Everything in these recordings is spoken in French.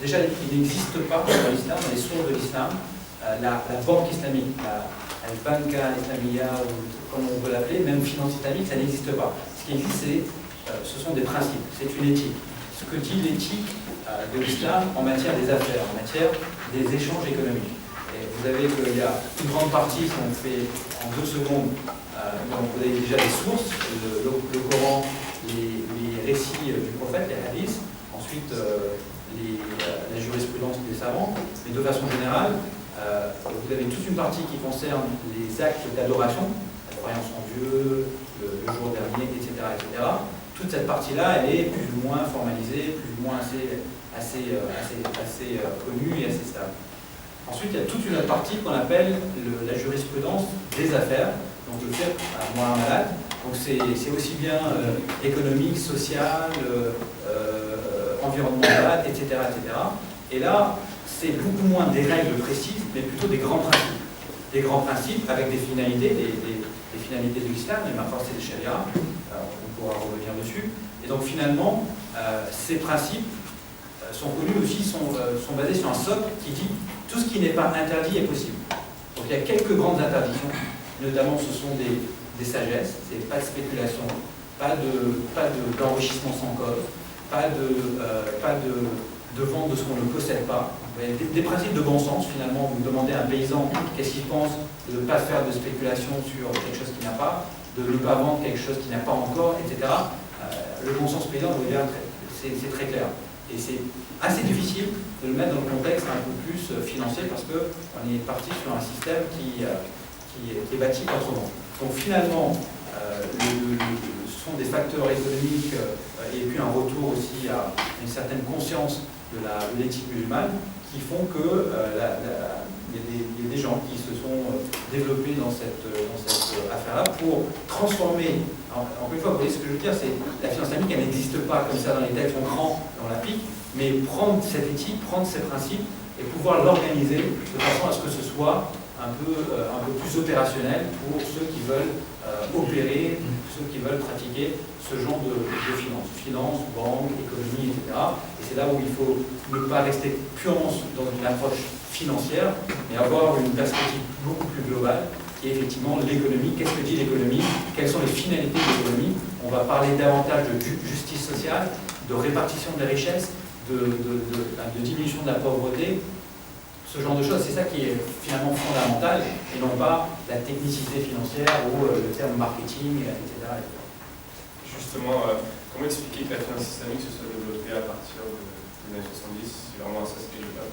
déjà, il n'existe pas dans l'islam, dans les sources de l'islam, la banque islamique, la banca islamia, ou comme on veut l'appeler, même finance islamique, ça n'existe pas. Ce qui existe, ce sont des principes, c'est une éthique. Ce que dit l'éthique de l'islam en matière des affaires, en matière des échanges économiques. Et vous avez qu'il y a une grande partie, si on fait en 2 secondes, donc vous avez déjà les sources, le Coran, les récits du prophète, les hadiths, ensuite la jurisprudence des savants, mais de façon générale, vous avez toute une partie qui concerne les actes d'adoration, la croyance en Dieu, le jour dernier, etc., etc. Toute cette partie-là, elle est plus ou moins formalisée, plus ou moins assez connue et assez stable. Ensuite, il y a toute une autre partie qu'on appelle la jurisprudence des affaires, donc le fait à muamalat. Donc c'est aussi bien économique, social, environnemental, etc., etc. Et là, c'est beaucoup moins des règles précises, mais plutôt des grands principes. Des grands principes avec des finalités, des finalités de l'islam, les ma force et des sharia, on pourra revenir dessus. Et donc finalement, ces principes sont connus aussi, sont basés sur un socle qui dit tout ce qui n'est pas interdit est possible. Donc il y a quelques grandes interdictions, notamment ce sont des sagesses, c'est pas de spéculation, pas d'enrichissement sans cause, pas de vente de ce qu'on ne possède pas. Des principes de bon sens, finalement, vous demandez à un paysan qu'est-ce qu'il pense de ne pas faire de spéculation sur quelque chose qu'il n'a pas, de ne pas vendre quelque chose qu'il n'a pas encore, etc. Le bon sens paysan, vous voyez, c'est très clair. Et c'est assez difficile de le mettre dans le contexte un peu plus financier parce qu'on est parti sur un système qui est bâti autrement. Donc finalement, ce sont des facteurs économiques et puis un retour aussi à une certaine conscience de l'éthique musulmane qui font que il y a des gens qui se sont développés dans cette affaire-là pour transformer, encore une fois, vous voyez ce que je veux dire, c'est la finance islamique, elle n'existe pas comme ça dans les textes, on prend et on l'applique, mais prendre cette éthique, prendre ces principes et pouvoir l'organiser de façon à ce que ce soit un peu plus opérationnel pour ceux qui veulent opérer, ceux qui veulent pratiquer ce genre de finance, banque, économie, etc. Et c'est là où il faut ne pas rester purement dans une approche financière, mais avoir une perspective beaucoup plus globale, qui est effectivement l'économie. Qu'est-ce que dit l'économie? Quelles sont les finalités de l'économie? On va parler davantage de justice sociale, de répartition des richesses, de diminution de la pauvreté, ce genre de choses. C'est ça qui est finalement fondamental, et non pas la technicité financière ou le terme marketing, etc. Justement, comment expliquer que la finance islamique se soit développée à partir des années 70? C'est vraiment un aspect de là.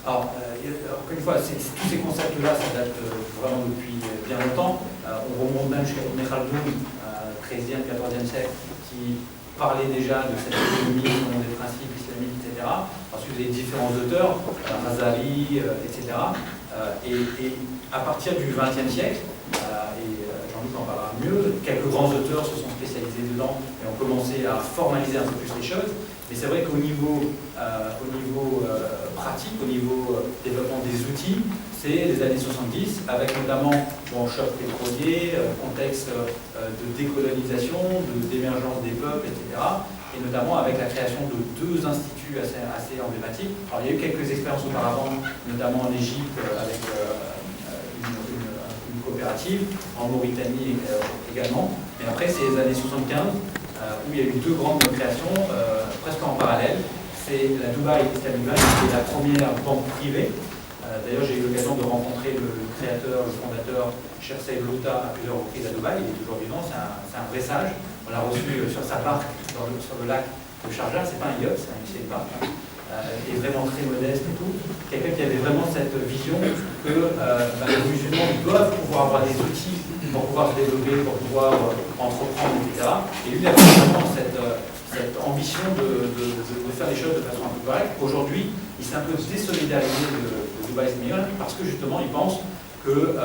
Alors, encore une fois, tous ces concepts-là, ça date vraiment depuis bien longtemps. On remonte même chez Ibn Khaldoun, 13e, 14e siècle, qui parlait déjà de cette économie, des principes islamiques, etc. Ensuite, vous avez différents auteurs, Razali, etc. Et à partir du 20e siècle, et Jean-Luc en parlera mieux, quelques grands auteurs se sont spécialisés dedans et ont commencé à formaliser un peu plus les choses. Mais c'est vrai qu'au niveau pratique, au niveau développement des outils, c'est les années 70, avec notamment choc pétrolier, contexte de décolonisation, d'émergence des peuples, etc. Et notamment avec la création de 2 instituts assez emblématiques. Alors il y a eu quelques expériences auparavant, notamment en Égypte, avec une coopérative, en Mauritanie également. Mais après, c'est les années 75, où il y a eu 2 grandes créations, presque en parallèle. C'est la Dubai Islamic Bank, qui est la première banque privée. D'ailleurs, j'ai eu l'occasion de rencontrer le créateur, le fondateur, Cheikh Saïd Louta, à plusieurs reprises à Dubaï. Il est toujours vivant, c'est un vrai sage. On l'a reçu sur sa barque sur le lac de Sharjah. C'est pas un yacht, c'est une barque. Il est vraiment très modeste et tout. Quelqu'un qui avait vraiment cette vision que les musulmans doivent pouvoir avoir des outils pour pouvoir se développer, pour pouvoir entreprendre, etc. Et lui, il avait vraiment cette ambition de faire les choses de façon un peu correcte. Aujourd'hui, il s'est un peu désolidarisé de Dubai Islamic parce que justement, il pense que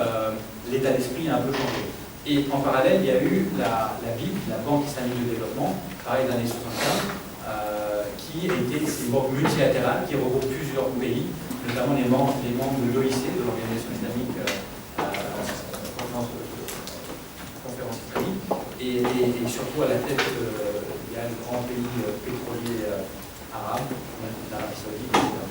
l'état d'esprit a un peu changé. Et en parallèle, il y a eu la BID, la Banque islamique de développement, pareil des années 75, qui était une banque multilatérale qui regroupe plusieurs pays, notamment les membres de l'OIC, de l'Organisation islamique conférence islamique, et surtout à la tête, il y a le grand pays pétrolier arabes, l'Arabie Saoudite, etc.